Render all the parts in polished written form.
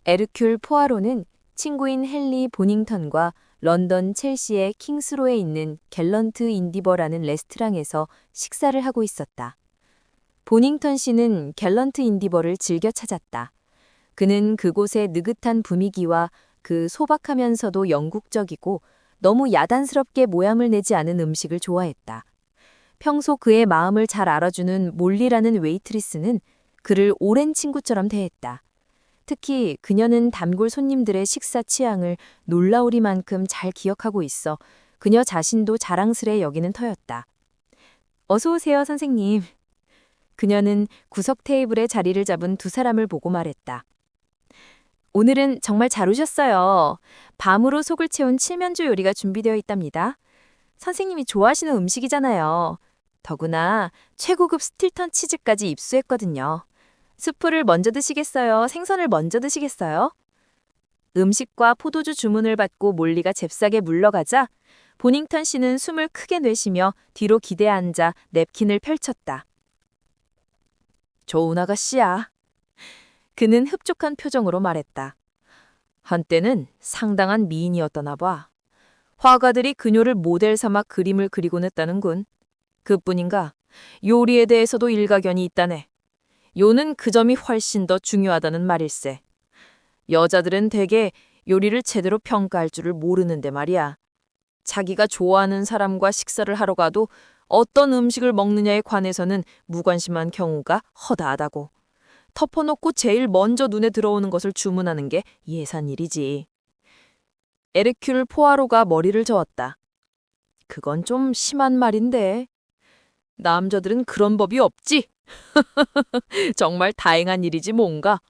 에르큘 포아로는 친구인 헨리 보닝턴과 런던 첼시의 킹스로에 있는 갤런트 인디버라는 레스토랑에서 식사를 하고 있었다. 보닝턴 씨는 갤런트 인디버를 즐겨 찾았다. 그는 그곳의 느긋한 분위기와 그 소박하면서도 영국적이고 너무 야단스럽게 모양을 내지 않은 음식을 좋아했다. 평소 그의 마음을 잘 알아주는 몰리라는 웨이트리스는 그를 오랜 친구처럼 대했다. 특히 그녀는 단골 손님들의 식사 취향을 놀라우리만큼 잘 기억하고 있어 그녀 자신도 자랑스레 여기는 터였다. 어서 오세요, 선생님. 그녀는 구석 테이블에 자리를 잡은 두 사람을 보고 말했다. 오늘은 정말 잘 오셨어요. 밤으로 속을 채운 칠면조 요리가 준비되어 있답니다. 선생님이 좋아하시는 음식이잖아요. 더구나 최고급 스틸턴 치즈까지 입수했거든요. 수프를 먼저 드시겠어요? 생선을 먼저 드시겠어요? 음식과 포도주 주문을 받고 몰리가 잽싸게 물러가자 보닝턴 씨는 숨을 크게 내쉬며 뒤로 기대에 앉아 냅킨을 펼쳤다. 좋은 아가씨야. 그는 흡족한 표정으로 말했다. 한때는 상당한 미인이었더나 봐. 화가들이 그녀를 모델 삼아 그림을 그리곤 했다는군. 그뿐인가 요리에 대해서도 일가견이 있다네. 요는 그 점이 훨씬 더 중요하다는 말일세. 여자들은 대개 요리를 제대로 평가할 줄을 모르는데 말이야. 자기가 좋아하는 사람과 식사를 하러 가도 어떤 음식을 먹느냐에 관해서는 무관심한 경우가 허다하다고. 덮어놓고 제일 먼저 눈에 들어오는 것을 주문하는 게 예산일이지. 에르큘 포아로가 머리를 저었다. 그건 좀 심한 말인데. 남자들은 그런 법이 없지. 정말 다행한 일이지 뭔가.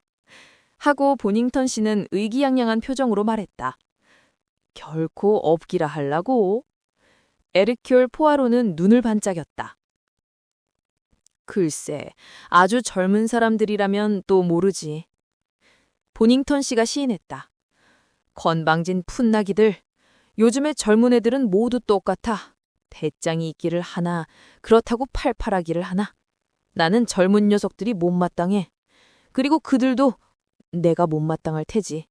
하고 보닝턴 씨는 의기양양한 표정으로 말했다. 결코 없기라 하려고. 에르큘 포아로는 눈을 반짝였다. 글쎄, 아주 젊은 사람들이라면 또 모르지. 보닝턴 씨가 시인했다. 건방진 풋나기들. 요즘의 젊은 애들은 모두 똑같아. 배짱이 있기를 하나, 그렇다고 팔팔하기를 하나. 나는 젊은 녀석들이 못마땅해. 그리고 그들도 내가 못마땅할 테지.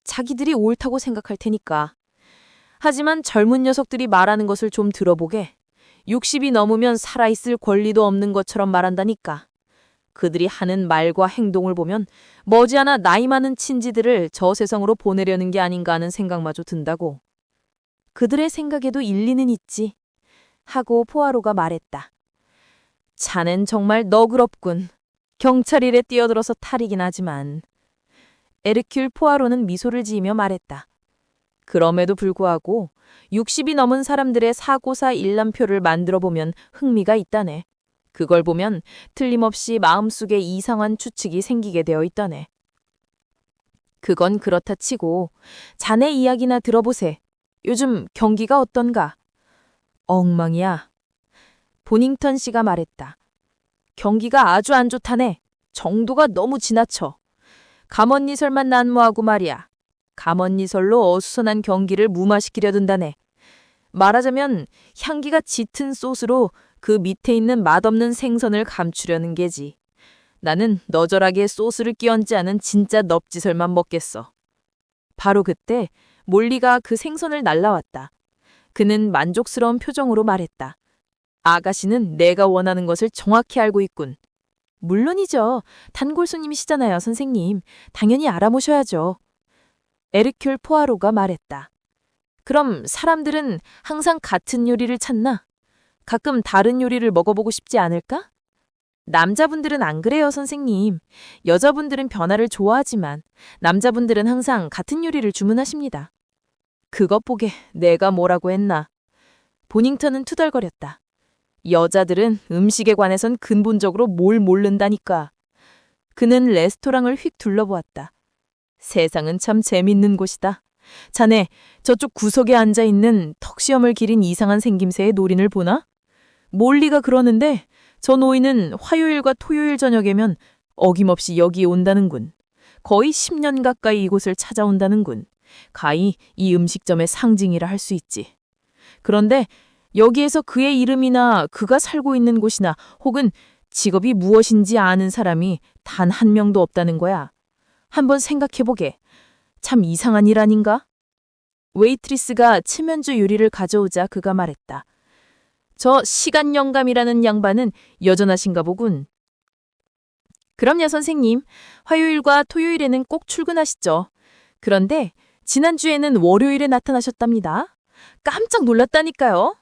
자기들이 옳다고 생각할 테니까. 하지만 젊은 녀석들이 말하는 것을 좀 들어보게. 60이 넘으면 살아있을 권리도 없는 것처럼 말한다니까. 그들이 하는 말과 행동을 보면 머지않아 나이 많은 친지들을 저 세상으로 보내려는 게 아닌가 하는 생각마저 든다고. 그들의 생각에도 일리는 있지. 하고 포아로가 말했다. 자넨 정말 너그럽군. 경찰 일에 뛰어들어서 탈이긴 하지만. 에르큘 포아로는 미소를 지으며 말했다. 그럼에도 불구하고 60이 넘은 사람들의 사고사 일람표를 만들어 보면 흥미가 있다네. 그걸 보면 틀림없이 마음속에 이상한 추측이 생기게 되어 있다네. 그건 그렇다 치고 자네 이야기나 들어보세. 요즘 경기가 어떤가? 엉망이야. 보닝턴 씨가 말했다. 경기가 아주 안 좋다네. 정도가 너무 지나쳐. 감언이설만 난무하고 말이야. 감언이설로 어수선한 경기를 무마시키려 든다네. 말하자면 향기가 짙은 소스로 그 밑에 있는 맛없는 생선을 감추려는 게지. 나는 너절하게 소스를 끼얹지 않은 진짜 넙지설만 먹겠어. 바로 그때 몰리가 그 생선을 날라왔다. 그는 만족스러운 표정으로 말했다. 아가씨는 내가 원하는 것을 정확히 알고 있군. 물론이죠. 단골 손님이시잖아요, 선생님. 당연히 알아모셔야죠. 에르큘 포아로가 말했다. 그럼 사람들은 항상 같은 요리를 찾나? 가끔 다른 요리를 먹어보고 싶지 않을까? 남자분들은 안 그래요, 선생님. 여자분들은 변화를 좋아하지만 남자분들은 항상 같은 요리를 주문하십니다. 그것 보게 내가 뭐라고 했나? 보닝턴은 투덜거렸다. 여자들은 음식에 관해선 근본적으로 뭘 모른다니까. 그는 레스토랑을 휙 둘러보았다. 세상은 참 재밌는 곳이다. 자네, 저쪽 구석에 앉아있는 턱시험을 기린 이상한 생김새의 노인을 보나? 몰리가 그러는데 저 노인은 화요일과 토요일 저녁에면 어김없이 여기에 온다는군. 거의 10년 가까이 이곳을 찾아온다는군. 가히 이 음식점의 상징이라 할 수 있지. 그런데 여기에서 그의 이름이나 그가 살고 있는 곳이나 혹은 직업이 무엇인지 아는 사람이 단 한 명도 없다는 거야. 한번 생각해보게. 참 이상한 일 아닌가? 웨이트리스가 칠면조 유리를 가져오자 그가 말했다. 저 시간 영감이라는 양반은 여전하신가 보군. 그럼요, 선생님. 화요일과 토요일에는 꼭 출근하시죠. 그런데 지난주에는 월요일에 나타나셨답니다. 깜짝 놀랐다니까요.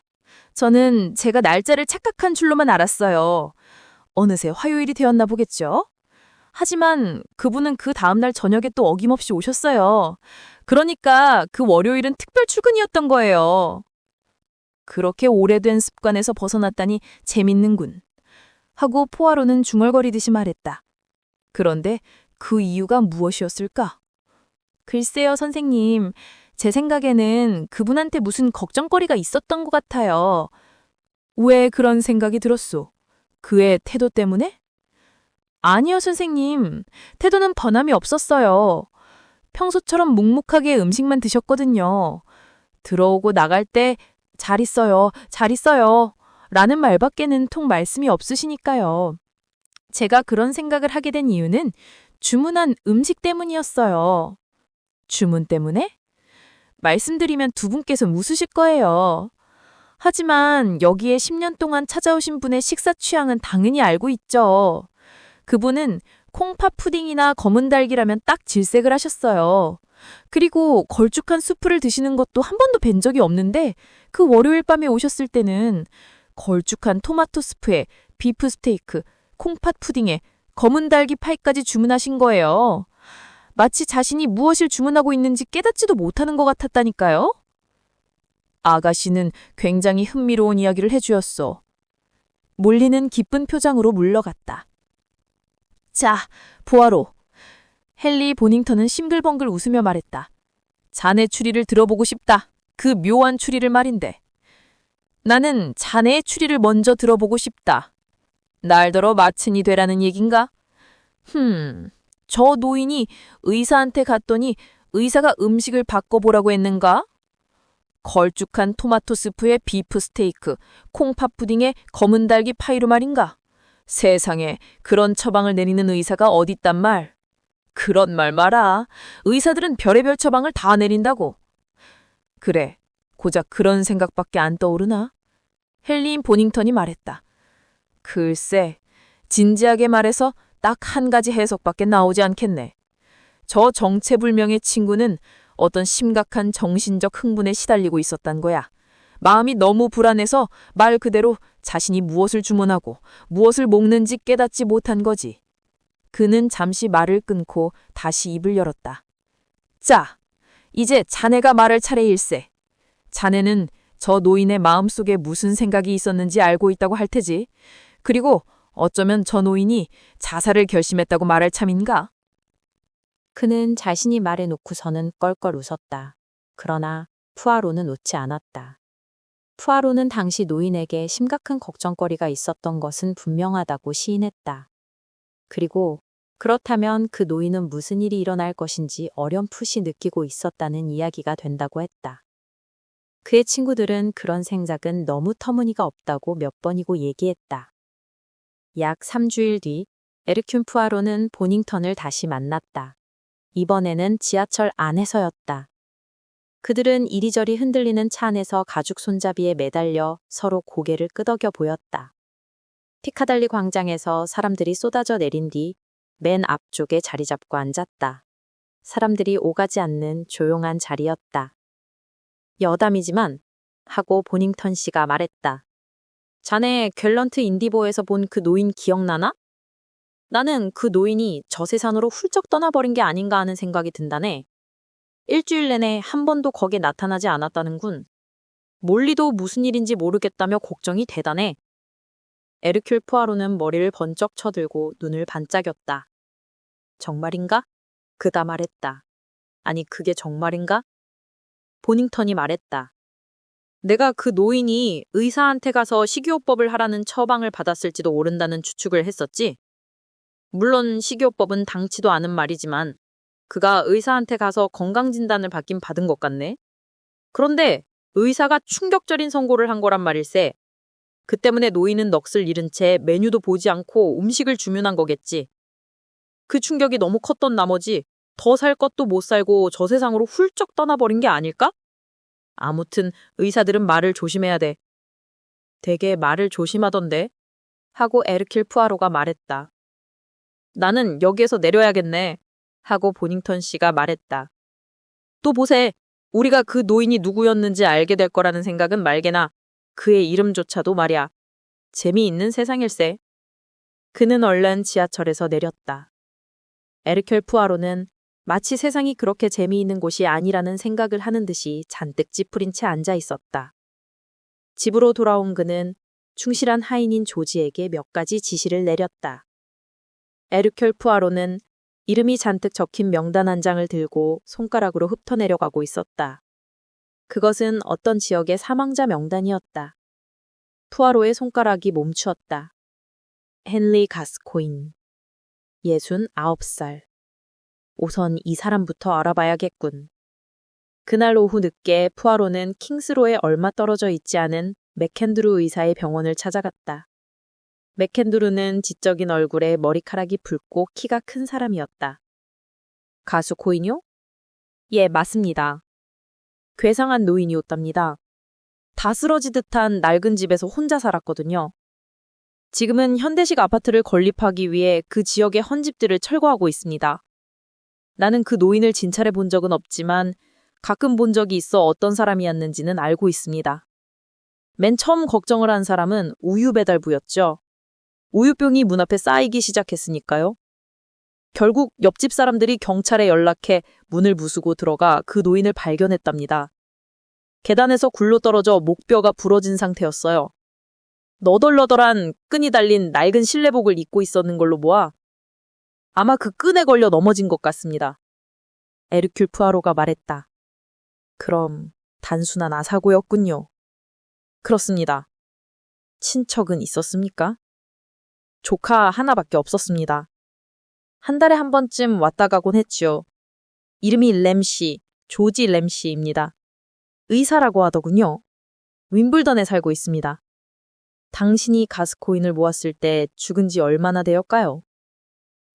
저는 제가 날짜를 착각한 줄로만 알았어요. 어느새 화요일이 되었나 보겠죠? 하지만 그분은 그 다음날 저녁에 또 어김없이 오셨어요. 그러니까 그 월요일은 특별 출근이었던 거예요. 그렇게 오래된 습관에서 벗어났다니 재밌는군. 하고 포아로는 중얼거리듯이 말했다. 그런데 그 이유가 무엇이었을까? 글쎄요, 선생님. 제 생각에는 그분한테 무슨 걱정거리가 있었던 것 같아요. 왜 그런 생각이 들었소? 그의 태도 때문에? 아니요, 선생님. 태도는 변함이 없었어요. 평소처럼 묵묵하게 음식만 드셨거든요. 들어오고 나갈 때 잘 있어요, 잘 있어요 라는 말밖에는 통 말씀이 없으시니까요. 제가 그런 생각을 하게 된 이유는 주문한 음식 때문이었어요. 주문 때문에? 말씀드리면 두 분께서 웃으실 거예요. 하지만 여기에 10년 동안 찾아오신 분의 식사 취향은 당연히 알고 있죠. 그분은 콩팥 푸딩이나 검은 달기라면 딱 질색을 하셨어요. 그리고 걸쭉한 수프를 드시는 것도 한 번도 뵌 적이 없는데 그 월요일 밤에 오셨을 때는 걸쭉한 토마토 스프에 비프 스테이크, 콩팥 푸딩에 검은 달기 파이까지 주문하신 거예요. 마치 자신이 무엇을 주문하고 있는지 깨닫지도 못하는 것 같았다니까요. 아가씨는 굉장히 흥미로운 이야기를 해주었어. 몰리는 기쁜 표정으로 물러갔다. 자, 보아로. 헨리 보닝턴은 싱글벙글 웃으며 말했다. 자네 추리를 들어보고 싶다. 그 묘한 추리를 말인데. 나는 자네의 추리를 먼저 들어보고 싶다. 날더러 마친이 되라는 얘긴가? 저 노인이 의사한테 갔더니 의사가 음식을 바꿔보라고 했는가? 걸쭉한 토마토 스프에 비프 스테이크, 콩팥 푸딩에 검은 달기 파이로 말인가? 세상에 그런 처방을 내리는 의사가 어딨단 말. 그런 말 마라. 의사들은 별의별 처방을 다 내린다고. 그래, 고작 그런 생각밖에 안 떠오르나? 헨리인 보닝턴이 말했다. 글쎄, 진지하게 말해서 딱 한 가지 해석밖에 나오지 않겠네. 저 정체불명의 친구는 어떤 심각한 정신적 흥분에 시달리고 있었단 거야. 마음이 너무 불안해서 말 그대로 자신이 무엇을 주문하고 무엇을 먹는지 깨닫지 못한 거지. 그는 잠시 말을 끊고 다시 입을 열었다. 자, 이제 자네가 말할 차례일세. 자네는 저 노인의 마음속에 무슨 생각이 있었는지 알고 있다고 할 테지. 그리고 어쩌면 저 노인이 자살을 결심했다고 말할 참인가? 그는 자신이 말해놓고서는 껄껄 웃었다. 그러나 푸아로는 웃지 않았다. 푸아로는 당시 노인에게 심각한 걱정거리가 있었던 것은 분명하다고 시인했다. 그리고 그렇다면 그 노인은 무슨 일이 일어날 것인지 어렴풋이 느끼고 있었다는 이야기가 된다고 했다. 그의 친구들은 그런 생각은 너무 터무니가 없다고 몇 번이고 얘기했다. 약 3주일 뒤 에르큐 푸아로는 보닝턴을 다시 만났다. 이번에는 지하철 안에서였다. 그들은 이리저리 흔들리는 차 안에서 가죽 손잡이에 매달려 서로 고개를 끄덕여 보였다. 피카달리 광장에서 사람들이 쏟아져 내린 뒤 맨 앞쪽에 자리 잡고 앉았다. 사람들이 오가지 않는 조용한 자리였다. 여담이지만 하고 보닝턴 씨가 말했다. 자네 갤런트 인디보에서 본 그 노인 기억나나? 나는 그 노인이 저 세상으로 훌쩍 떠나버린 게 아닌가 하는 생각이 든다네. 일주일 내내 한 번도 거기에 나타나지 않았다는군. 몰리도 무슨 일인지 모르겠다며 걱정이 대단해. 에르큘 푸아로는 머리를 번쩍 쳐들고 눈을 반짝였다. 정말인가? 그가 말했다. 아니, 그게 정말인가? 보닝턴이 말했다. 내가 그 노인이 의사한테 가서 식이요법을 하라는 처방을 받았을지도 모른다는 추측을 했었지. 물론 식이요법은 당치도 않은 말이지만 그가 의사한테 가서 건강진단을 받긴 받은 것 같네. 그런데 의사가 충격적인 선고를 한 거란 말일세. 그 때문에 노인은 넋을 잃은 채 메뉴도 보지 않고 음식을 주문한 거겠지. 그 충격이 너무 컸던 나머지 더 살 것도 못 살고 저 세상으로 훌쩍 떠나버린 게 아닐까? 아무튼 의사들은 말을 조심해야 돼. 되게 말을 조심하던데? 하고 에르킬 푸아로가 말했다. 나는 여기에서 내려야겠네. 하고 보닝턴 씨가 말했다. 또 보세. 우리가 그 노인이 누구였는지 알게 될 거라는 생각은 말게나. 그의 이름조차도 말이야. 재미있는 세상일세. 그는 얼른 지하철에서 내렸다. 에르켈 푸아로는 마치 세상이 그렇게 재미있는 곳이 아니라는 생각을 하는 듯이 잔뜩 찌푸린 채 앉아 있었다. 집으로 돌아온 그는 충실한 하인인 조지에게 몇 가지 지시를 내렸다. 에르켈 푸아로는 이름이 잔뜩 적힌 명단 한 장을 들고 손가락으로 흩어내려가고 있었다. 그것은 어떤 지역의 사망자 명단이었다. 푸아로의 손가락이 멈추었다. 헨리 가스코인. 69살. 우선 이 사람부터 알아봐야겠군. 그날 오후 늦게 푸아로는 킹스로에 얼마 떨어져 있지 않은 맥켄드루 의사의 병원을 찾아갔다. 맥켄드루는 지적인 얼굴에 머리카락이 붉고 키가 큰 사람이었다. 가수 코인요? 예, 맞습니다. 괴상한 노인이었답니다. 다 쓰러지 듯한 낡은 집에서 혼자 살았거든요. 지금은 현대식 아파트를 건립하기 위해 그 지역의 헌집들을 철거하고 있습니다. 나는 그 노인을 진찰해 본 적은 없지만 가끔 본 적이 있어 어떤 사람이었는지는 알고 있습니다. 맨 처음 걱정을 한 사람은 우유 배달부였죠. 우유병이 문 앞에 쌓이기 시작했으니까요. 결국 옆집 사람들이 경찰에 연락해 문을 부수고 들어가 그 노인을 발견했답니다. 계단에서 굴러 떨어져 목뼈가 부러진 상태였어요. 너덜너덜한 끈이 달린 낡은 실내복을 입고 있었는 걸로 보아 아마 그 끈에 걸려 넘어진 것 같습니다. 에르큘 푸아로가 말했다. 그럼 단순한 아사고였군요. 그렇습니다. 친척은 있었습니까? 조카 하나밖에 없었습니다. 한 달에 한 번쯤 왔다 가곤 했지요. 이름이 램시, 조지 램시입니다. 의사라고 하더군요. 윈블던에 살고 있습니다. 당신이 가스코인을 모았을 때 죽은 지 얼마나 되었까요?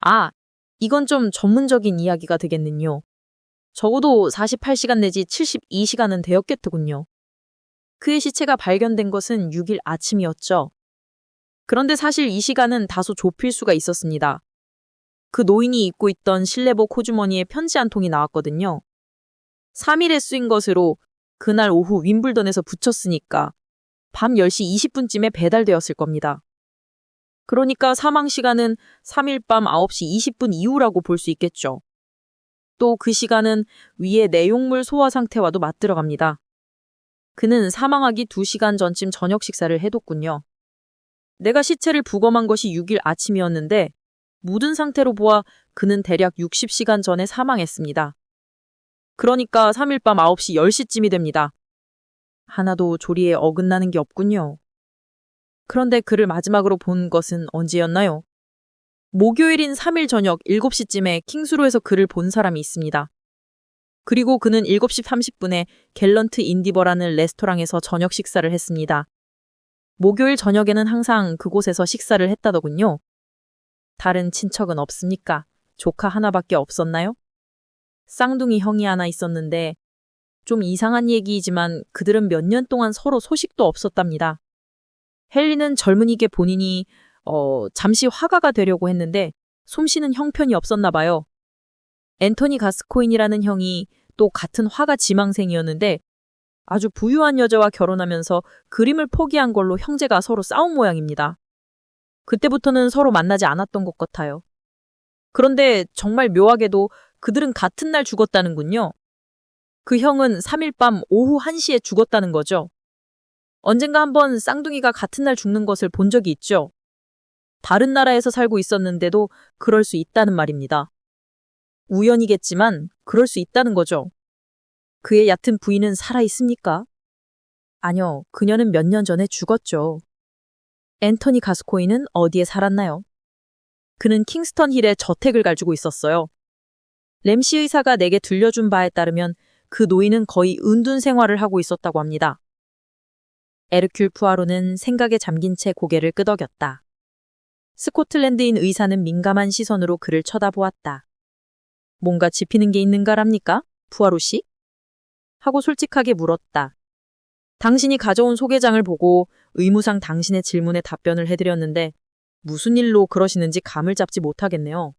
아, 이건 좀 전문적인 이야기가 되겠는요. 적어도 48시간 내지 72시간은 되었겠더군요. 그의 시체가 발견된 것은 6일 아침이었죠. 그런데 사실 이 시간은 다소 좁힐 수가 있었습니다. 그 노인이 입고 있던 실내복 호주머니에 편지 한 통이 나왔거든요. 3일에 쓰인 것으로 그날 오후 윈블던에서 붙였으니까 밤 10시 20분쯤에 배달되었을 겁니다. 그러니까 사망 시간은 3일 밤 9시 20분 이후라고 볼 수 있겠죠. 또 그 시간은 위의 내용물 소화 상태와도 맞들어갑니다. 그는 사망하기 2시간 전쯤 저녁 식사를 해뒀군요. 내가 시체를 부검한 것이 6일 아침이었는데 묻은 상태로 보아 그는 대략 60시간 전에 사망했습니다. 그러니까 3일 밤 9시 10시쯤이 됩니다. 하나도 조리에 어긋나는 게 없군요. 그런데 그를 마지막으로 본 것은 언제였나요? 목요일인 3일 저녁 7시쯤에 킹스로에서 그를 본 사람이 있습니다. 그리고 그는 7시 30분에 갤런트 인디버라는 레스토랑에서 저녁 식사를 했습니다. 목요일 저녁에는 항상 그곳에서 식사를 했다더군요. 다른 친척은 없습니까? 조카 하나밖에 없었나요? 쌍둥이 형이 하나 있었는데 좀 이상한 얘기이지만 그들은 몇 년 동안 서로 소식도 없었답니다. 헨리는 젊은이게 본인이 잠시 화가가 되려고 했는데 솜씨는 형편이 없었나 봐요. 앤토니 가스코인이라는 형이 또 같은 화가 지망생이었는데 아주 부유한 여자와 결혼하면서 그림을 포기한 걸로 형제가 서로 싸운 모양입니다. 그때부터는 서로 만나지 않았던 것 같아요. 그런데 정말 묘하게도 그들은 같은 날 죽었다는군요. 그 형은 3일 밤 오후 1시에 죽었다는 거죠. 언젠가 한번 쌍둥이가 같은 날 죽는 것을 본 적이 있죠. 다른 나라에서 살고 있었는데도 그럴 수 있다는 말입니다. 우연이겠지만 그럴 수 있다는 거죠. 그의 얕은 부인은 살아 있습니까? 아니요, 그녀는 몇 년 전에 죽었죠. 앤토니 가스코인은 어디에 살았나요? 그는 킹스턴 힐에 저택을 가지고 있었어요. 램시 의사가 내게 들려준 바에 따르면 그 노인은 거의 은둔 생활을 하고 있었다고 합니다. 에르큘 푸아로는 생각에 잠긴 채 고개를 끄덕였다. 스코틀랜드인 의사는 민감한 시선으로 그를 쳐다보았다. 뭔가 짚히는 게 있는가랍니까? 푸아로 씨? 하고 솔직하게 물었다. 당신이 가져온 소개장을 보고 의무상 당신의 질문에 답변을 해드렸는데 무슨 일로 그러시는지 감을 잡지 못하겠네요.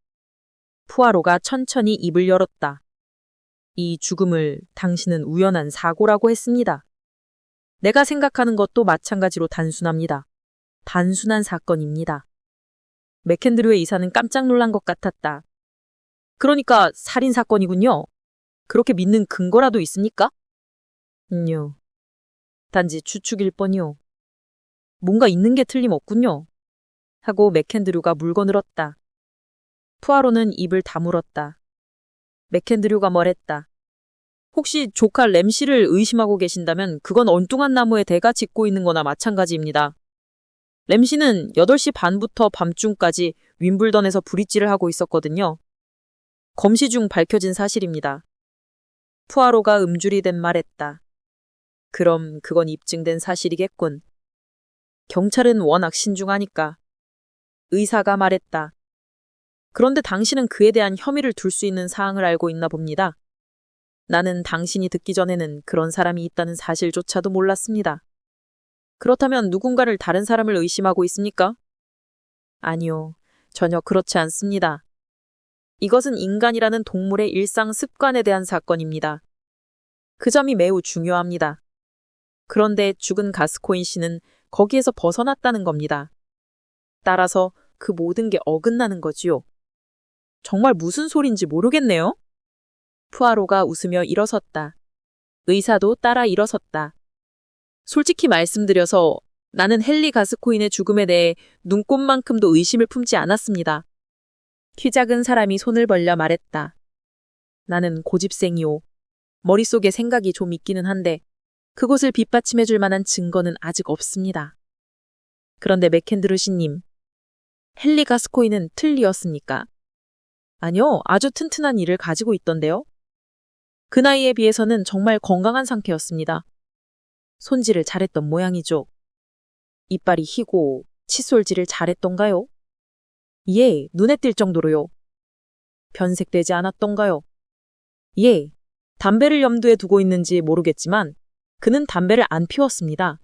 푸아로가 천천히 입을 열었다. 이 죽음을 당신은 우연한 사고라고 했습니다. 내가 생각하는 것도 마찬가지로 단순합니다. 단순한 사건입니다. 맥켄드류의 이사는 깜짝 놀란 것 같았다. 그러니까 살인사건이군요. 그렇게 믿는 근거라도 있습니까? 뇨. 단지 추측일 뻔이요. 뭔가 있는 게 틀림없군요. 하고 맥켄드류가 물거늘었다. 푸아로는 입을 다물었다. 맥켄드류가 말했다. 혹시 조카 램씨를 의심하고 계신다면 그건 엉뚱한 나무에 대가 짚고 있는 거나 마찬가지입니다. 램씨는 8시 반부터 밤중까지 윈블던에서 브릿지를 하고 있었거든요. 검시 중 밝혀진 사실입니다. 푸아로가 음줄이 된 말했다. 그럼 그건 입증된 사실이겠군. 경찰은 워낙 신중하니까. 의사가 말했다. 그런데 당신은 그에 대한 혐의를 둘 수 있는 사항을 알고 있나 봅니다. 나는 당신이 듣기 전에는 그런 사람이 있다는 사실조차도 몰랐습니다. 그렇다면 누군가를 다른 사람을 의심하고 있습니까? 아니요, 전혀 그렇지 않습니다. 이것은 인간이라는 동물의 일상 습관에 대한 사건입니다. 그 점이 매우 중요합니다. 그런데 죽은 가스코인 씨는 거기에서 벗어났다는 겁니다. 따라서 그 모든 게 어긋나는 거지요. 정말 무슨 소린지 모르겠네요. 푸아로가 웃으며 일어섰다. 의사도 따라 일어섰다. 솔직히 말씀드려서 나는 헨리 가스코인의 죽음에 대해 눈꼽만큼도 의심을 품지 않았습니다. 키 작은 사람이 손을 벌려 말했다. 나는 고집생이오. 머릿속에 생각이 좀 있기는 한데 그것을 뒷받침해 줄 만한 증거는 아직 없습니다. 그런데 맥켄드루 씨님, 헨리 가스코인은 틀리었습니까? 아니요, 아주 튼튼한 이를 가지고 있던데요. 그 나이에 비해서는 정말 건강한 상태였습니다. 손질을 잘했던 모양이죠. 이빨이 희고 칫솔질을 잘했던가요? 예, 눈에 띌 정도로요. 변색되지 않았던가요? 예, 담배를 염두에 두고 있는지 모르겠지만 그는 담배를 안 피웠습니다.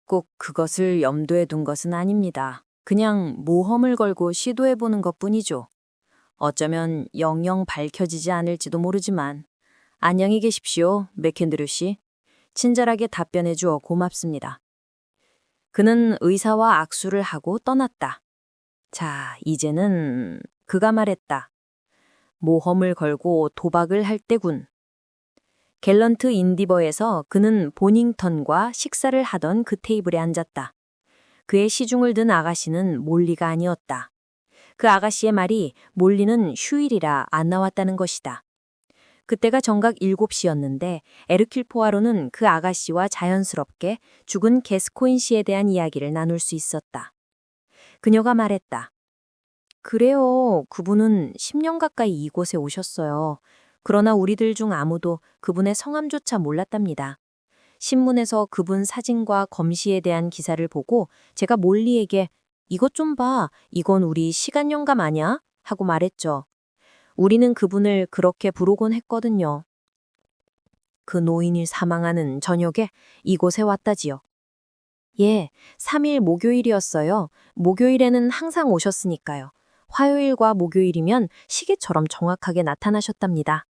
꼭 그것을 염두에 둔 것은 아닙니다. 그냥 모험을 걸고 시도해보는 것뿐이죠. 어쩌면 영영 밝혀지지 않을지도 모르지만 안녕히 계십시오, 맥켄드류 씨. 친절하게 답변해 주어 고맙습니다. 그는 의사와 악수를 하고 떠났다. 자, 이제는 그가 말했다. 모험을 걸고 도박을 할 때군. 갤런트 인디버에서 그는 보닝턴과 식사를 하던 그 테이블에 앉았다. 그의 시중을 든 아가씨는 몰리가 아니었다. 그 아가씨의 말이 몰리는 휴일이라 안 나왔다는 것이다. 그때가 정각 7시였는데 에르큘 포아로는 그 아가씨와 자연스럽게 죽은 게스코인 씨에 대한 이야기를 나눌 수 있었다. 그녀가 말했다. 그래요. 그분은 10년 가까이 이곳에 오셨어요. 그러나 우리들 중 아무도 그분의 성함조차 몰랐답니다. 신문에서 그분 사진과 검시에 대한 기사를 보고 제가 몰리에게 이것 좀 봐. 이건 우리 시간 영감 아냐? 하고 말했죠. 우리는 그분을 그렇게 부르곤 했거든요. 그 노인이 사망하는 저녁에 이곳에 왔다지요. 예, 3일 목요일이었어요. 목요일에는 항상 오셨으니까요. 화요일과 목요일이면 시계처럼 정확하게 나타나셨답니다.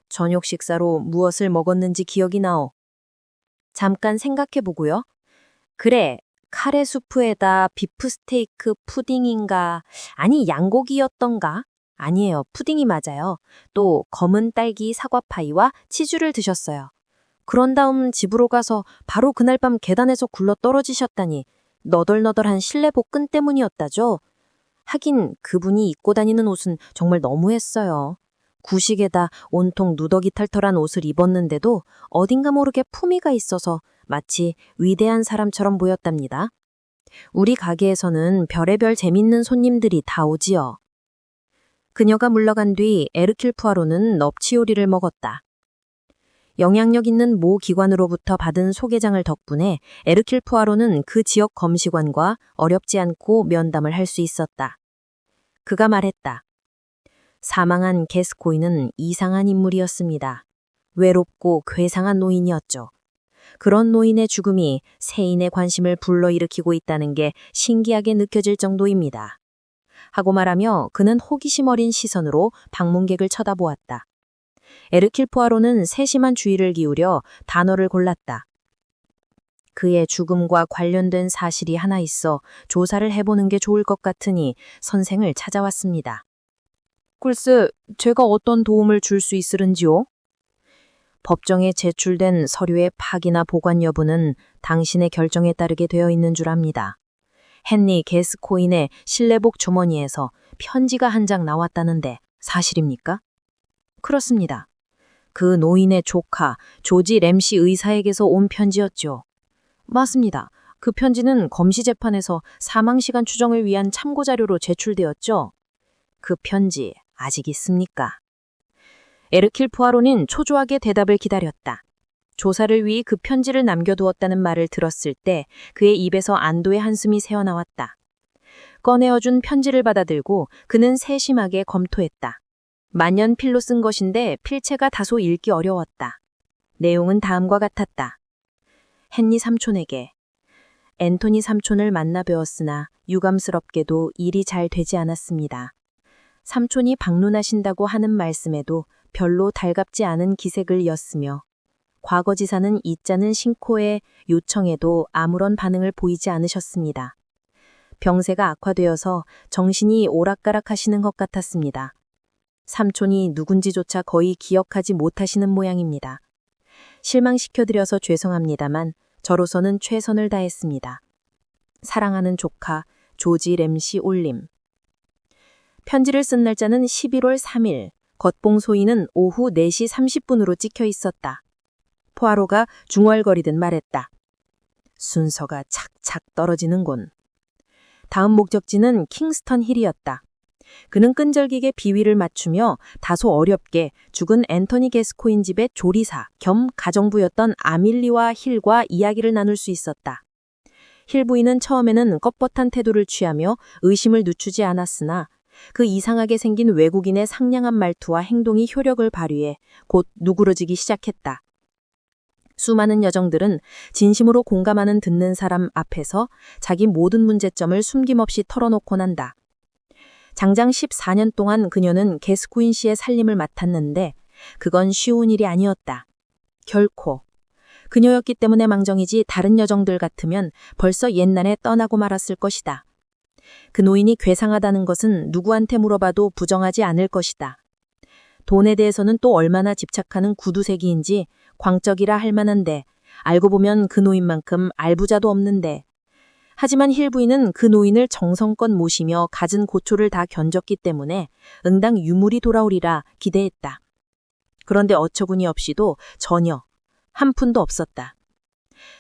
저녁 식사로 무엇을 먹었는지 기억이 나오. 잠깐 생각해보고요. 그래, 카레 수프에다 비프스테이크 푸딩인가? 아니, 양고기였던가? 아니에요, 푸딩이 맞아요. 또 검은 딸기 사과파이와 치즈를 드셨어요. 그런 다음 집으로 가서 바로 그날 밤 계단에서 굴러 떨어지셨다니 너덜너덜한 실내 복근 때문이었다죠. 하긴 그분이 입고 다니는 옷은 정말 너무했어요. 구식에다 온통 누더기 탈털한 옷을 입었는데도 어딘가 모르게 품위가 있어서 마치 위대한 사람처럼 보였답니다. 우리 가게에서는 별의별 재밌는 손님들이 다 오지요. 그녀가 물러간 뒤 에르큘 푸아로는 넙치 요리를 먹었다. 영향력 있는 모 기관으로부터 받은 소개장을 덕분에 에르킬 푸아로는 그 지역 검시관과 어렵지 않고 면담을 할 수 있었다. 그가 말했다. 사망한 게스코인은 이상한 인물이었습니다. 외롭고 괴상한 노인이었죠. 그런 노인의 죽음이 세인의 관심을 불러일으키고 있다는 게 신기하게 느껴질 정도입니다. 하고 말하며 그는 호기심 어린 시선으로 방문객을 쳐다보았다. 에르킬 포아로는 세심한 주의를 기울여 단어를 골랐다. 그의 죽음과 관련된 사실이 하나 있어 조사를 해보는 게 좋을 것 같으니 선생을 찾아왔습니다. 글쎄, 제가 어떤 도움을 줄 수 있으른지요? 법정에 제출된 서류의 파기나 보관 여부는 당신의 결정에 따르게 되어 있는 줄 압니다. 헨리 게스코인의 실내복 주머니에서 편지가 한 장 나왔다는데 사실입니까? 그렇습니다. 그 노인의 조카 조지 램시 의사에게서 온 편지였죠. 맞습니다. 그 편지는 검시 재판에서 사망 시간 추정을 위한 참고 자료로 제출되었죠. 그 편지 아직 있습니까? 에르킬 푸아로는 초조하게 대답을 기다렸다. 조사를 위해 그 편지를 남겨두었다는 말을 들었을 때 그의 입에서 안도의 한숨이 새어나왔다. 꺼내어준 편지를 받아들고 그는 세심하게 검토했다. 만년필로 쓴 것인데 필체가 다소 읽기 어려웠다. 내용은 다음과 같았다. 헨리 삼촌에게 앤토니 삼촌을 만나 뵈었으나 유감스럽게도 일이 잘 되지 않았습니다. 삼촌이 방문하신다고 하는 말씀에도 별로 달갑지 않은 기색을 이었으며 과거지사는 이자는 신코의 요청에도 아무런 반응을 보이지 않으셨습니다. 병세가 악화되어서 정신이 오락가락하시는 것 같았습니다. 삼촌이 누군지조차 거의 기억하지 못하시는 모양입니다. 실망시켜드려서 죄송합니다만 저로서는 최선을 다했습니다. 사랑하는 조카 조지 램시 올림. 편지를 쓴 날짜는 11월 3일, 겉봉소인은 오후 4시 30분으로 찍혀 있었다. 포아로가 중얼거리듯 말했다. 순서가 착착 떨어지는군. 다음 목적지는 킹스턴 힐이었다. 그는 끈질기게 비위를 맞추며 다소 어렵게 죽은 앤토니 게스코인 집의 조리사 겸 가정부였던 아밀리와 힐과 이야기를 나눌 수 있었다. 힐 부인은 처음에는 뻣뻣한 태도를 취하며 의심을 늦추지 않았으나 그 이상하게 생긴 외국인의 상냥한 말투와 행동이 효력을 발휘해 곧 누그러지기 시작했다. 수많은 여정들은 진심으로 공감하는 듣는 사람 앞에서 자기 모든 문제점을 숨김없이 털어놓곤 한다. 장장 14년 동안 그녀는 게스코인 씨의 살림을 맡았는데 그건 쉬운 일이 아니었다. 결코. 그녀였기 때문에 망정이지 다른 여정들 같으면 벌써 옛날에 떠나고 말았을 것이다. 그 노인이 괴상하다는 것은 누구한테 물어봐도 부정하지 않을 것이다. 돈에 대해서는 또 얼마나 집착하는 구두쇠기인지 광적이라 할 만한데 알고 보면 그 노인만큼 알부자도 없는데 하지만 힐 부인은 그 노인을 정성껏 모시며 갖은 고초를 다 견뎠기 때문에 응당 유물이 돌아오리라 기대했다. 그런데 어처구니 없이도 전혀 한 푼도 없었다.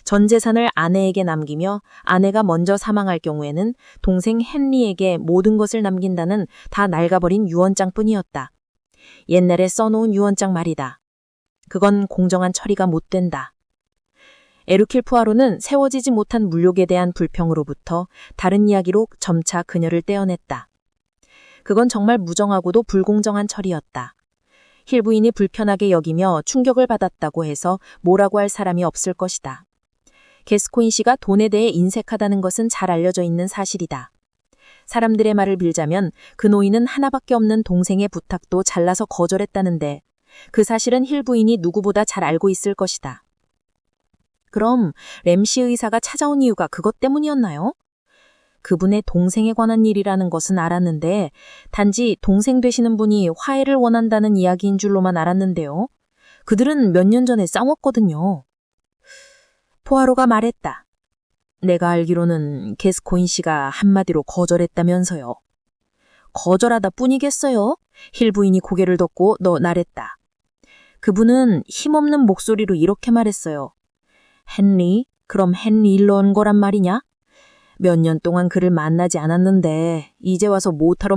전 재산을 아내에게 남기며 아내가 먼저 사망할 경우에는 동생 헨리에게 모든 것을 남긴다는 다 낡아버린 유언장뿐이었다. 옛날에 써놓은 유언장 말이다. 그건 공정한 처리가 못 된다. 에르킬 푸아로는 세워지지 못한 물욕에 대한 불평으로부터 다른 이야기로 점차 그녀를 떼어냈다. 그건 정말 무정하고도 불공정한 처리였다. 힐 부인이 불편하게 여기며 충격을 받았다고 해서 뭐라고 할 사람이 없을 것이다. 게스코인 씨가 돈에 대해 인색하다는 것은 잘 알려져 있는 사실이다. 사람들의 말을 빌자면 그 노인은 하나밖에 없는 동생의 부탁도 잘라서 거절했다는데 그 사실은 힐 부인이 누구보다 잘 알고 있을 것이다. 그럼 램시 의사가 찾아온 이유가 그것 때문이었나요? 그분의 동생에 관한 일이라는 것은 알았는데 단지 동생 되시는 분이 화해를 원한다는 이야기인 줄로만 알았는데요. 그들은 몇 년 전에 싸웠거든요. 포아로가 말했다. 내가 알기로는 게스코인 씨가 한마디로 거절했다면서요. 거절하다 뿐이겠어요? 힐 부인이 고개를 덮고 나랬다. 그분은 힘없는 목소리로 이렇게 말했어요. 헨리, 그럼 헨리 일로 온 거란 말이냐? 몇 년 동안 그를 만나지 않았는데 이제 와서 뭐하러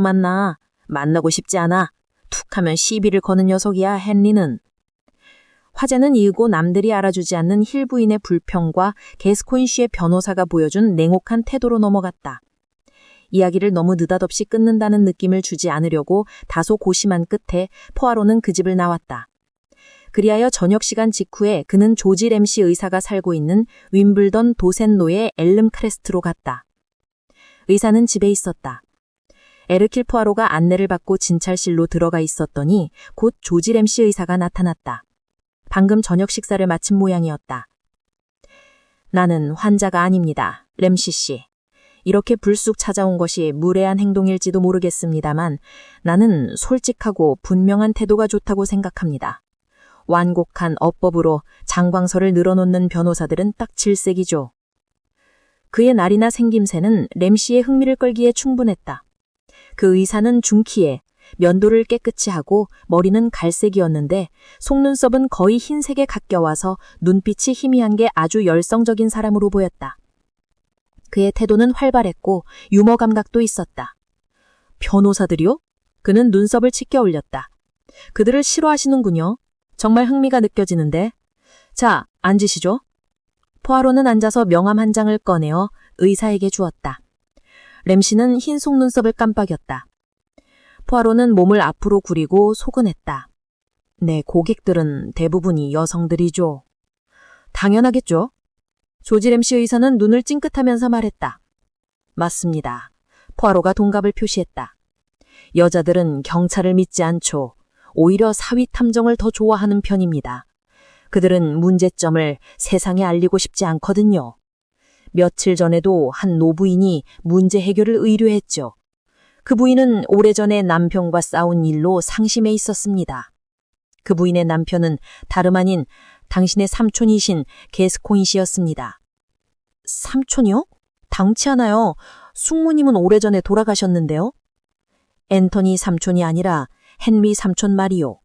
만나고 싶지 않아. 툭 하면 시비를 거는 녀석이야, 헨리는. 화제는 이윽고 남들이 알아주지 않는 힐 부인의 불평과 게스코인 씨의 변호사가 보여준 냉혹한 태도로 넘어갔다. 이야기를 너무 느닷없이 끊는다는 느낌을 주지 않으려고 다소 고심한 끝에 포아로는 그 집을 나왔다. 그리하여 저녁 시간 직후에 그는 조지 램시 의사가 살고 있는 윈블던 도센로의 엘름 크레스트로 갔다. 의사는 집에 있었다. 에르킬 포아로가 안내를 받고 진찰실로 들어가 있었더니 곧 조지 램시 의사가 나타났다. 방금 저녁 식사를 마친 모양이었다. 나는 환자가 아닙니다, 램시 씨. 이렇게 불쑥 찾아온 것이 무례한 행동일지도 모르겠습니다만 나는 솔직하고 분명한 태도가 좋다고 생각합니다. 완곡한 어법으로 장광설을 늘어놓는 변호사들은 딱 질색이죠. 그의 날이나 생김새는 램시의 흥미를 끌기에 충분했다. 그 의사는 중키에 면도를 깨끗이 하고 머리는 갈색이었는데 속눈썹은 거의 흰색에 가껴와서 눈빛이 희미한 게 아주 열성적인 사람으로 보였다. 그의 태도는 활발했고 유머 감각도 있었다. 변호사들이요? 그는 눈썹을 치켜 올렸다. 그들을 싫어하시는군요. 정말 흥미가 느껴지는데. 자, 앉으시죠. 포아로는 앉아서 명함 한 장을 꺼내어 의사에게 주었다. 램시는 흰 속눈썹을 깜빡였다. 포아로는 몸을 앞으로 구리고 소근했다. 내 고객들은 대부분이 여성들이죠. 당연하겠죠. 조지 램시 의사는 눈을 찡긋하면서 말했다. 맞습니다. 포아로가 동갑을 표시했다. 여자들은 경찰을 믿지 않죠. 오히려 사위 탐정을 더 좋아하는 편입니다. 그들은 문제점을 세상에 알리고 싶지 않거든요. 며칠 전에도 한 노부인이 문제 해결을 의뢰했죠. 그 부인은 오래전에 남편과 싸운 일로 상심해 있었습니다. 그 부인의 남편은 다름 아닌 당신의 삼촌이신 게스코인 씨였습니다. 삼촌이요? 당치 않아요. 숙모님은 오래전에 돌아가셨는데요. 앤토니 삼촌이 아니라 헨리 삼촌 말이요.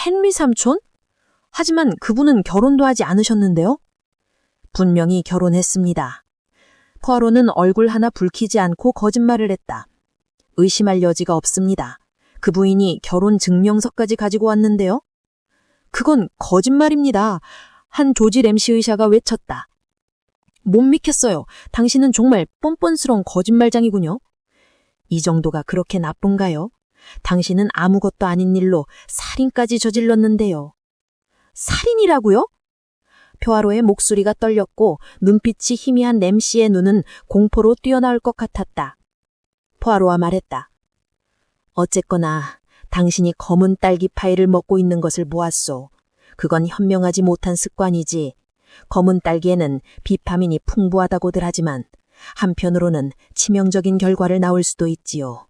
헨리 삼촌? 하지만 그분은 결혼도 하지 않으셨는데요? 분명히 결혼했습니다. 포아로는 얼굴 하나 붉히지 않고 거짓말을 했다. 의심할 여지가 없습니다. 그 부인이 결혼 증명서까지 가지고 왔는데요. 그건 거짓말입니다. 한 조지 램시 의사가 외쳤다. 못 믿겠어요. 당신은 정말 뻔뻔스러운 거짓말장이군요. 이 정도가 그렇게 나쁜가요? 당신은 아무것도 아닌 일로 살인까지 저질렀는데요. 살인이라고요? 포아로의 목소리가 떨렸고 눈빛이 희미한 램시의 눈은 공포로 뛰어나올 것 같았다. 포아로와 말했다. 어쨌거나 당신이 검은 딸기 파이를 먹고 있는 것을 보았소. 그건 현명하지 못한 습관이지. 검은 딸기에는 비타민이 풍부하다고들 하지만 한편으로는 치명적인 결과를 낳을 수도 있지요.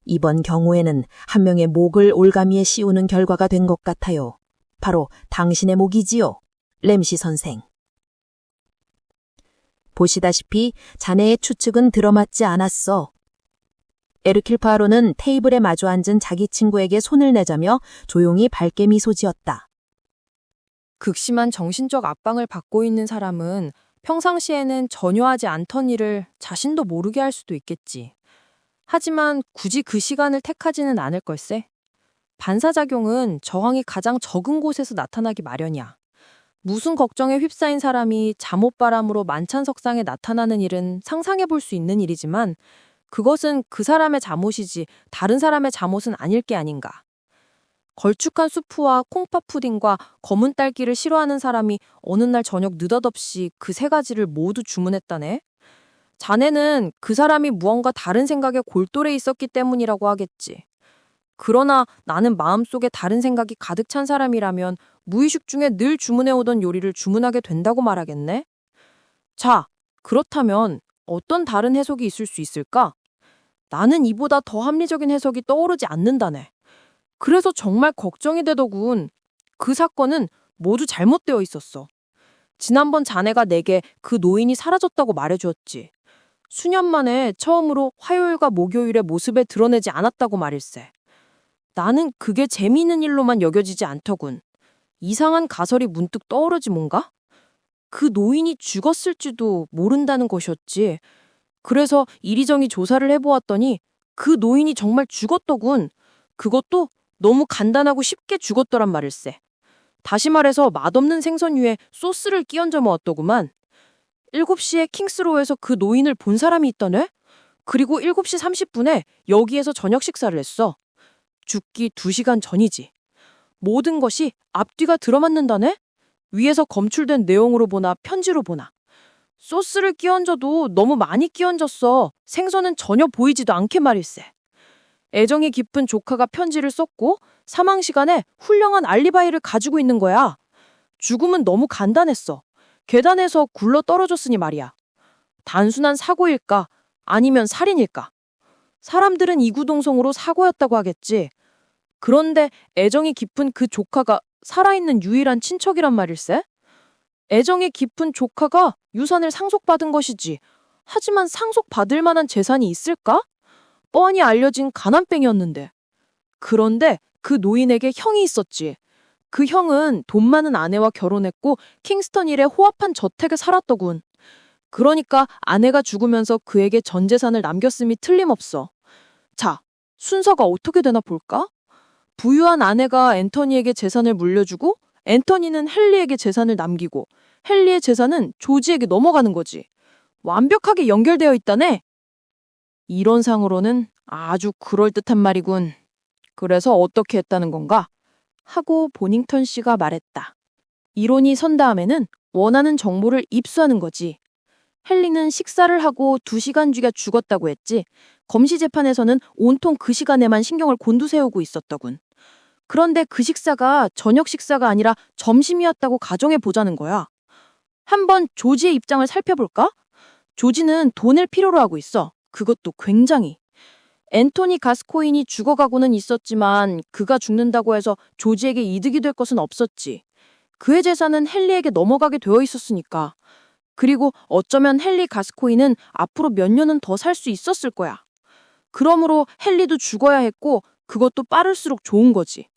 이번 경우에는 한 명의 목을 올가미에 씌우는 결과가 된 것 같아요. 바로 당신의 목이지요, 램시 선생. 보시다시피 자네의 추측은 들어맞지 않았어. 에르킬 포아로는 테이블에 마주 앉은 자기 친구에게 손을 내자며 조용히 밝게 미소 지었다. 극심한 정신적 압박을 받고 있는 사람은 평상시에는 전혀 하지 않던 일을 자신도 모르게 할 수도 있겠지. 하지만 굳이 그 시간을 택하지는 않을 걸세. 반사작용은 저항이 가장 적은 곳에서 나타나기 마련이야. 무슨 걱정에 휩싸인 사람이 잠옷바람으로 만찬석상에 나타나는 일은 상상해 볼 수 있는 일이지만 그것은 그 사람의 잠옷이지 다른 사람의 잠옷은 아닐 게 아닌가. 걸쭉한 수프와 콩팥 푸딩과 검은 딸기를 싫어하는 사람이 어느 날 저녁 느닷없이 그 세 가지를 모두 주문했다네. 자네는 그 사람이 무언가 다른 생각에 골똘해 있었기 때문이라고 하겠지. 그러나 나는 마음속에 다른 생각이 가득 찬 사람이라면 무의식 중에 늘 주문해오던 요리를 주문하게 된다고 말하겠네. 자, 그렇다면 어떤 다른 해석이 있을 수 있을까? 나는 이보다 더 합리적인 해석이 떠오르지 않는다네. 그래서 정말 걱정이 되더군. 그 사건은 모두 잘못되어 있었어. 지난번 자네가 내게 그 노인이 사라졌다고 말해주었지. 수년 만에 처음으로 화요일과 목요일의 모습에 드러내지 않았다고 말일세. 나는 그게 재미있는 일로만 여겨지지 않더군. 이상한 가설이 문득 떠오르지 뭔가? 그 노인이 죽었을지도 모른다는 것이었지. 그래서 이리저리 조사를 해보았더니 그 노인이 정말 죽었더군. 그것도 너무 간단하고 쉽게 죽었더란 말일세. 다시 말해서 맛없는 생선 위에 소스를 끼얹어 먹었더구만. 7시에 킹스로우에서 그 노인을 본 사람이 있다네? 그리고 7시 30분에 여기에서 저녁 식사를 했어. 죽기 2시간 전이지. 모든 것이 앞뒤가 들어맞는다네? 위에서 검출된 내용으로 보나 편지로 보나. 소스를 끼얹어도 너무 많이 끼얹었어. 생선은 전혀 보이지도 않게 말일세. 애정이 깊은 조카가 편지를 썼고 사망 시간에 훌륭한 알리바이를 가지고 있는 거야. 죽음은 너무 간단했어. 계단에서 굴러 떨어졌으니 말이야. 단순한 사고일까? 아니면 살인일까? 사람들은 이구동성으로 사고였다고 하겠지. 그런데 애정이 깊은 그 조카가 살아있는 유일한 친척이란 말일세? 애정이 깊은 조카가 유산을 상속받은 것이지. 하지만 상속받을 만한 재산이 있을까? 뻔히 알려진 가난뱅이였는데. 그런데 그 노인에게 형이 있었지. 그 형은 돈 많은 아내와 결혼했고 킹스턴 일에 호합한 저택에 살았더군. 그러니까 아내가 죽으면서 그에게 전 재산을 남겼음이 틀림없어. 자, 순서가 어떻게 되나 볼까? 부유한 아내가 앤터니에게 재산을 물려주고 앤터니는 헨리에게 재산을 남기고 헨리의 재산은 조지에게 넘어가는 거지. 완벽하게 연결되어 있다네. 이론상으로는 아주 그럴듯한 말이군. 그래서 어떻게 했다는 건가? 하고 보닝턴 씨가 말했다. 이론이 선 다음에는 원하는 정보를 입수하는 거지. 헨리는 식사를 하고 2시간 뒤가 죽었다고 했지. 검시 재판에서는 온통 그 시간에만 신경을 곤두세우고 있었더군. 그런데 그 식사가 저녁 식사가 아니라 점심이었다고 가정해 보자는 거야. 한번 조지의 입장을 살펴볼까? 조지는 돈을 필요로 하고 있어. 그것도 굉장히. 앤토니 가스코인이 죽어가고는 있었지만 그가 죽는다고 해서 조지에게 이득이 될 것은 없었지. 그의 재산은 헨리에게 넘어가게 되어 있었으니까. 그리고 어쩌면 헨리 가스코인은 앞으로 몇 년은 더 살 수 있었을 거야. 그러므로 헨리도 죽어야 했고 그것도 빠를수록 좋은 거지.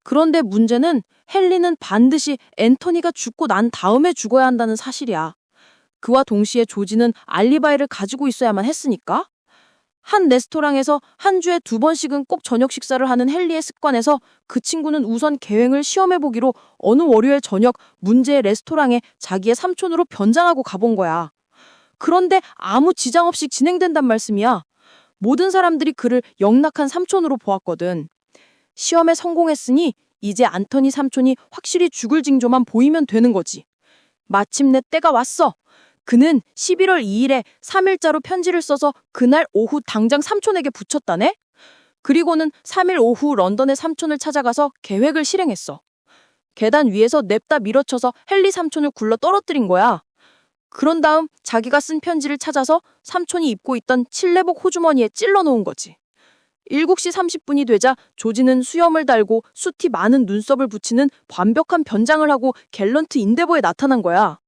그런데 문제는 헨리는 반드시 앤토니가 죽고 난 다음에 죽어야 한다는 사실이야. 그와 동시에 조지는 알리바이를 가지고 있어야만 했으니까. 한 레스토랑에서 한 주에 2번씩은 꼭 저녁 식사를 하는 헨리의 습관에서 그 친구는 우선 계획을 시험해보기로 어느 월요일 저녁 문제의 레스토랑에 자기의 삼촌으로 변장하고 가본 거야. 그런데 아무 지장 없이 진행된단 말씀이야. 모든 사람들이 그를 영락한 삼촌으로 보았거든. 시험에 성공했으니 이제 안토니 삼촌이 확실히 죽을 징조만 보이면 되는 거지. 마침내 때가 왔어. 그는 11월 2일에 3일자로 편지를 써서 그날 오후 당장 삼촌에게 붙였다네? 그리고는 3일 오후 런던의 삼촌을 찾아가서 계획을 실행했어. 계단 위에서 냅다 밀어쳐서 헨리 삼촌을 굴러 떨어뜨린 거야. 그런 다음 자기가 쓴 편지를 찾아서 삼촌이 입고 있던 칠레복 호주머니에 찔러 놓은 거지. 7시 30분이 되자 조지는 수염을 달고 숱이 많은 눈썹을 붙이는 완벽한 변장을 하고 갤런트 인데버에 나타난 거야.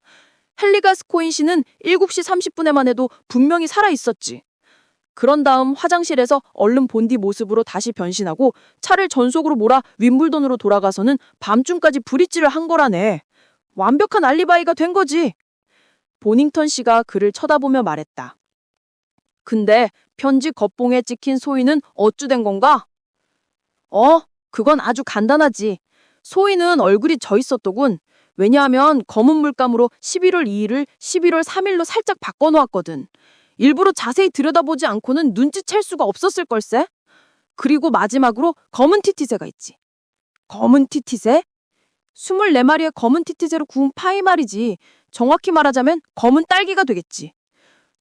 헨리 가스코인 씨는 7시 30분에만 해도 분명히 살아있었지. 그런 다음 화장실에서 얼른 본디 모습으로 다시 변신하고 차를 전속으로 몰아 윈블던으로 돌아가서는 밤중까지 브릿지를 한 거라네. 완벽한 알리바이가 된 거지. 보닝턴 씨가 그를 쳐다보며 말했다. 근데 편지 겉봉에 찍힌 소인은 어찌 된 건가? 그건 아주 간단하지. 소인은 얼굴이 져 있었더군. 왜냐하면 검은 물감으로 11월 2일을 11월 3일로 살짝 바꿔놓았거든. 일부러 자세히 들여다보지 않고는 눈치챌 수가 없었을 걸세. 그리고 마지막으로 검은 티티새가 있지. 검은 티티새? 24마리의 검은 티티새로 구운 파이 말이지. 정확히 말하자면 검은 딸기가 되겠지.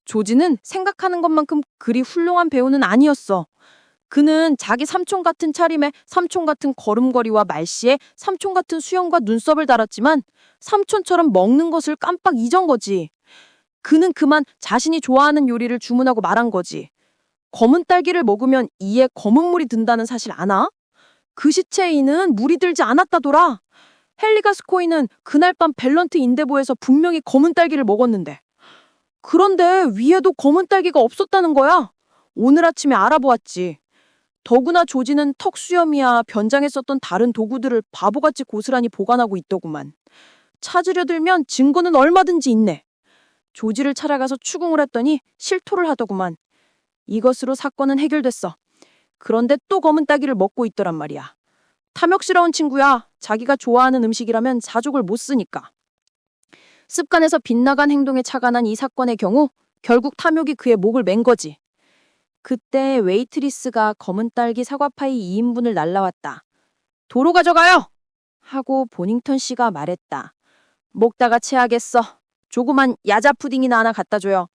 조지는 생각하는 것만큼 그리 훌륭한 배우는 아니었어. 그는 자기 삼촌 같은 차림에 삼촌 같은 걸음걸이와 말씨에 삼촌 같은 수염과 눈썹을 달았지만 삼촌처럼 먹는 것을 깜빡 잊은 거지. 그는 그만 자신이 좋아하는 요리를 주문하고 말한 거지. 검은 딸기를 먹으면 이에 검은 물이 든다는 사실 아나? 그 시체에 이는 물이 들지 않았다더라. 헨리 가스코인은 그날 밤 밸런트 인데보에서 분명히 검은 딸기를 먹었는데. 그런데 위에도 검은 딸기가 없었다는 거야. 오늘 아침에 알아보았지. 더구나 조지는 턱 수염이야 변장에 썼던 다른 도구들을 바보같이 고스란히 보관하고 있더구만. 찾으려 들면 증거는 얼마든지 있네. 조지를 찾아가서 추궁을 했더니 실토를 하더구만. 이것으로 사건은 해결됐어. 그런데 또 검은 딸기를 먹고 있더란 말이야. 탐욕스러운 친구야. 자기가 좋아하는 음식이라면 사족을 못 쓰니까. 습관에서 빗나간 행동에 차가 난 이 사건의 경우 결국 탐욕이 그의 목을 맨 거지. 그때 웨이트리스가 검은 딸기 사과파이 2인분을 날라왔다. 도로 가져가요! 하고 보닝턴 씨가 말했다. 먹다가 체하겠어. 조그만 야자 푸딩이나 하나 갖다 줘요.